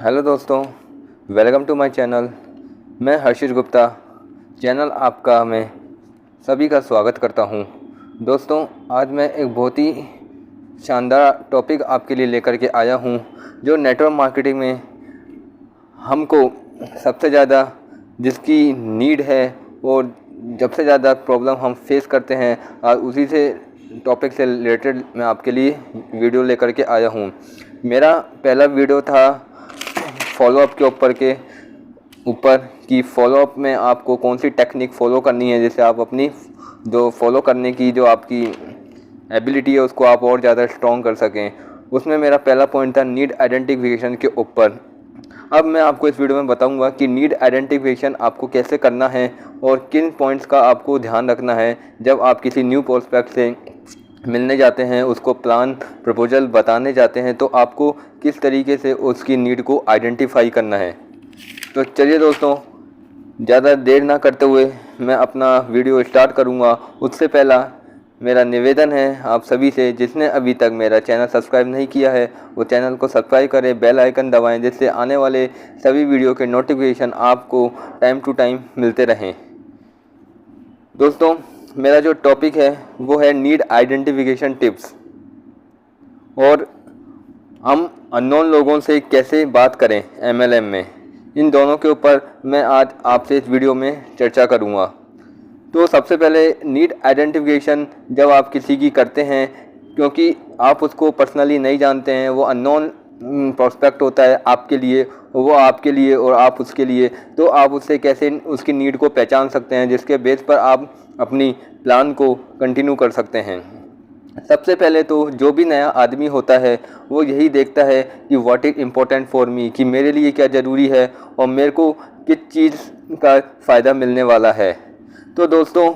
Hello दोस्तों, welcome to my channel. मैं हर्षित Gupta, channel आपका मैं सभी का स्वागत करता हूं। दोस्तों, आज मैं एक बहुत ही शानदार टॉपिक आपके लिए लेकर के आया हूं, जो नेटवर्क मार्केटिंग में हमको सबसे ज़्यादा जिसकी नीड है और सबसे ज़्यादा प्रॉब्लम हम फेस करते हैं, और उसी से टॉपिक से रिलेटेड मैं आपके लिए वीडियो लेकर के आया हूं। मेरा पहला वीडियो था फॉलोअप के ऊपर कि फॉलोअप में आपको कौन सी टेक्निक फॉलो करनी है, जिससे आप अपनी जो फॉलो करने की जो आपकी एबिलिटी है उसको आप और ज़्यादा स्ट्रॉन्ग कर सकें। उसमें मेरा पहला पॉइंट था नीड आइडेंटिफिकेशन के ऊपर। अब मैं आपको इस वीडियो में बताऊंगा कि नीड आइडेंटिफिकेशन आपको कैसे करना है और किन पॉइंट्स का आपको ध्यान रखना है जब आप किसी न्यू प्रोस्पेक्ट से मिलने जाते हैं, उसको प्लान प्रपोजल बताने जाते हैं, तो आपको किस तरीके से उसकी नीड को आइडेंटिफाई करना है। तो चलिए दोस्तों, ज़्यादा देर ना करते हुए मैं अपना वीडियो स्टार्ट करूंगा। उससे पहला मेरा निवेदन है आप सभी से, जिसने अभी तक मेरा चैनल सब्सक्राइब नहीं किया है वो चैनल को सब्सक्राइब करें, बेल आइकन दबाएं, जिससे आने वाले सभी वीडियो के नोटिफिकेशन आपको टाइम टू टाइम मिलते रहें। दोस्तों, मेरा जो टॉपिक है वो है नीड आइडेंटिफिकेशन टिप्स, और हम अननोन लोगों से कैसे बात करें MLM में, इन दोनों के ऊपर मैं आज आपसे इस वीडियो में चर्चा करूंगा। तो सबसे पहले नीड आइडेंटिफिकेशन जब आप किसी की करते हैं, क्योंकि आप उसको पर्सनली नहीं जानते हैं, वो अननोन प्रोस्पेक्ट होता है आपके लिए, वो आपके लिए और आप उसके लिए, तो आप उससे कैसे उसकी नीड को पहचान सकते हैं, जिसके बेस पर आप अपनी प्लान को कंटिन्यू कर सकते हैं। सबसे पहले तो जो भी नया आदमी होता है वो यही देखता है कि what is important for me, कि मेरे लिए क्या ज़रूरी है और मेरे को किस चीज़ का फ़ायदा मिलने वाला है। तो दोस्तों,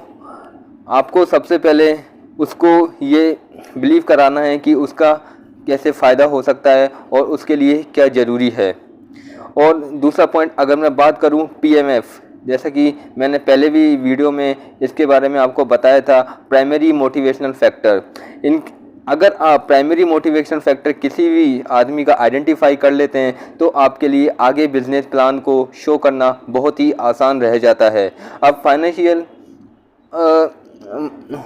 आपको सबसे पहले उसको ये बिलीव कराना है कि उसका कैसे फ़ायदा हो सकता है और उसके लिए क्या ज़रूरी है। और दूसरा पॉइंट अगर मैं बात करूं PMF, जैसा कि मैंने पहले भी वीडियो में इसके बारे में आपको बताया था, प्राइमरी मोटिवेशनल फैक्टर। अगर आप प्राइमरी मोटिवेशन फैक्टर किसी भी आदमी का आइडेंटिफाई कर लेते हैं तो आपके लिए आगे बिजनेस प्लान को शो करना बहुत ही आसान रह जाता है। अब फाइनेंशियल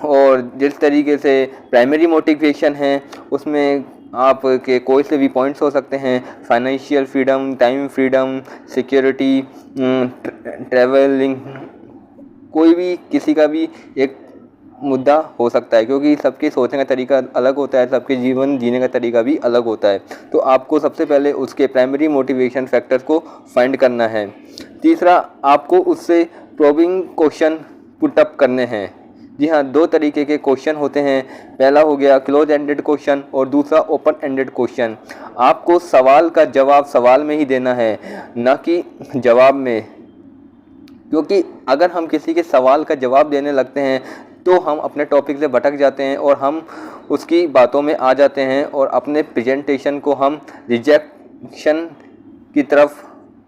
और जिस तरीके से प्राइमरी मोटिवेशन है उसमें आपके कोई से भी पॉइंट्स हो सकते हैं, financial freedom, time freedom, security, travelling, कोई भी किसी का भी एक मुद्दा हो सकता है, क्योंकि सबके सोचने का तरीका अलग होता है, सबके जीवन जीने का तरीका भी अलग होता है। तो आपको सबसे पहले उसके प्राइमरी मोटिवेशन फैक्टर्स को फाइंड करना है। तीसरा, आपको उससे प्रोबिंग क्वेश्चन पुटअप करने हैं। जी हाँ, दो तरीके के क्वेश्चन होते हैं। पहला हो गया क्लोज एंडेड क्वेश्चन और दूसरा ओपन एंडेड क्वेश्चन। आपको सवाल का जवाब सवाल में ही देना है, ना कि जवाब में, क्योंकि अगर हम किसी के सवाल का जवाब देने लगते हैं तो हम अपने टॉपिक से भटक जाते हैं और हम उसकी बातों में आ जाते हैं और अपने प्रेजेंटेशन को हम रिजेक्शन की तरफ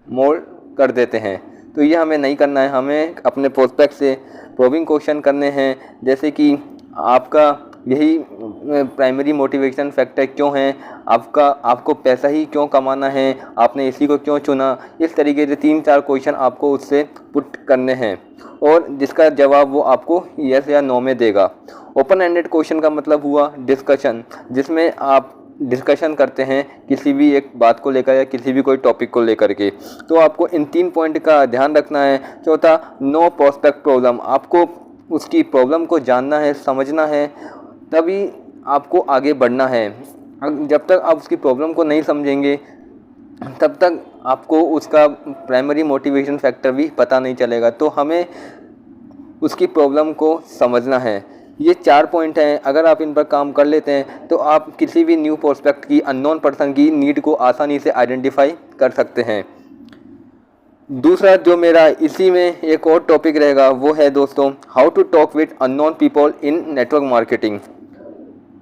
मोड़ कर देते हैं। तो ये हमें नहीं करना है। हमें अपने प्रोस्पेक्ट से प्रोबिंग क्वेश्चन करने हैं, जैसे कि आपका यही प्राइमरी मोटिवेशन फैक्टर क्यों है, आपको पैसा ही क्यों कमाना है, आपने इसी को क्यों चुना। इस तरीके से 3-4 क्वेश्चन आपको उससे पुट करने हैं और जिसका जवाब वो आपको यस या नो में देगा। ओपन एंडेड क्वेश्चन का मतलब हुआ डिस्कशन, जिसमें आप डिस्कशन करते हैं किसी भी एक बात को लेकर या किसी भी कोई टॉपिक को लेकर के। तो आपको इन 3 पॉइंट का ध्यान रखना है। चौथा, नो प्रोस्पेक्ट प्रॉब्लम, आपको उसकी प्रॉब्लम को जानना है, समझना है, तभी आपको आगे बढ़ना है। जब तक आप उसकी प्रॉब्लम को नहीं समझेंगे तब तक आपको उसका प्राइमरी मोटिवेशन फैक्टर भी पता नहीं चलेगा। तो हमें उसकी प्रॉब्लम को समझना है। ये 4 पॉइंट हैं, अगर आप इन पर काम कर लेते हैं तो आप किसी भी न्यू प्रोस्पेक्ट की, अननोन पर्सन की नीड को आसानी से आइडेंटिफाई कर सकते हैं। दूसरा जो मेरा इसी में एक और टॉपिक रहेगा वो है दोस्तों, how to talk with unknown people in network marketing.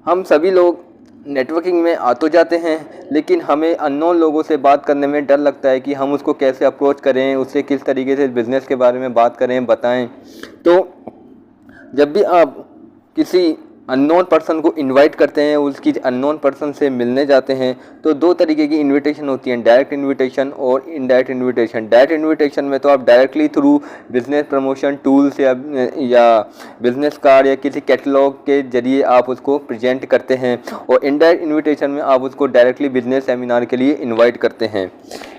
हम सभी लोग नेटवर्किंग में आ तो जाते हैं, लेकिन हमें अननोन लोगों से बात करने में डर लगता है कि हम उसको कैसे अप्रोच करें, उससे किस तरीके से बिज़नेस के बारे में बात करें, बताएं। तो जब भी आप किसी अननोन पर्सन को इनवाइट करते हैं, उसकी अननोन पर्सन से मिलने जाते हैं, तो दो तरीके की इनविटेशन होती हैं, डायरेक्ट इनविटेशन और इनडायरेक्ट इनविटेशन। डायरेक्ट इनविटेशन में तो आप directly through business promotion tools या बिजनेस कार्ड या किसी कैटलॉग के जरिए आप उसको प्रेजेंट करते हैं, और इनडायरेक्ट इनविटेशन में आप उसको डायरेक्टली बिजनेस सेमिनार के लिए इन्वाइट करते हैं।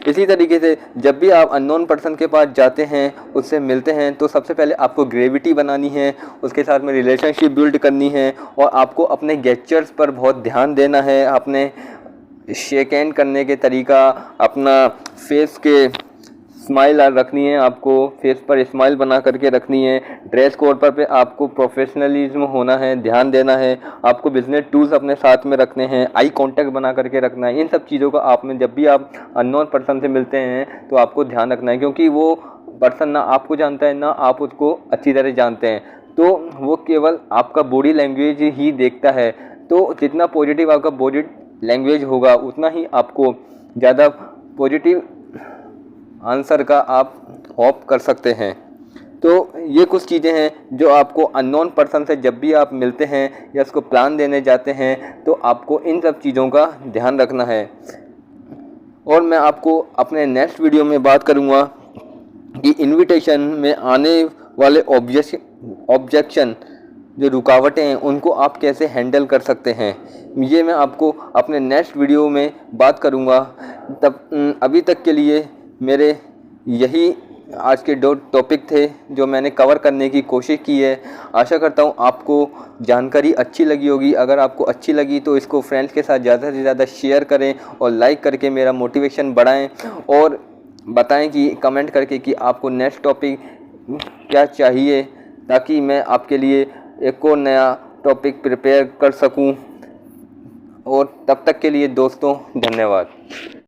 इसी तरीके से जब भी आप अननोन पर्सन के पास जाते हैं, उससे मिलते हैं, तो सबसे पहले आपको ग्रेविटी बनानी है, उसके साथ में रिलेशनशिप बिल्ड करनी है, और आपको अपने गेस्चर्स पर बहुत ड्यान देना है, अपने शेक हैंड करने के तरीका, अपना फेस के स्माइल रखनी है, आपको फेस पर स्माइल बना करके रखनी है। ड्रेस कोड पर पे आपको प्रोफेशनलिज्म होना है, ध्यान देना है, आपको बिजनेस टूल्स अपने साथ में रखने हैं, आई कांटेक्ट बना करके रखना है। इन सब चीज़ों का आप में जब भी आप अननोन पर्सन से मिलते हैं तो आपको ध्यान रखना है, क्योंकि वो पर्सन ना आपको जानता है ना आप उसको अच्छी तरह जानते हैं, तो वो केवल आपका बॉडी लैंग्वेज ही देखता है। तो जितना पॉजिटिव आपका बॉडी लैंग्वेज होगा उतना ही आपको ज़्यादा पॉजिटिव आंसर का आप होप कर सकते हैं। तो ये कुछ चीज़ें हैं जो आपको अननोन पर्सन से जब भी आप मिलते हैं या उसको प्लान देने जाते हैं तो आपको इन सब चीज़ों का ध्यान रखना है। और मैं आपको अपने नेक्स्ट वीडियो में बात करूँगा कि इनविटेशन में आने वाले ऑब्जेक्शन जो रुकावटें हैं उनको आप कैसे हैंडल कर सकते हैं, ये मैं आपको अपने नेक्स्ट वीडियो में बात करूँगा। तब अभी तक के लिए मेरे यही आज के 2 टॉपिक थे जो मैंने कवर करने की कोशिश की है। आशा करता हूँ आपको जानकारी अच्छी लगी होगी। अगर आपको अच्छी लगी तो इसको फ्रेंड्स के साथ ज़्यादा से ज़्यादा शेयर करें और लाइक करके मेरा मोटिवेशन बढ़ाएं, और बताएं कि कमेंट करके कि आपको नेक्स्ट टॉपिक क्या चाहिए, ताकि मैं आपके लिए एक और नया टॉपिक प्रिपेयर कर सकूं। और तब तक के लिए दोस्तों धन्यवाद।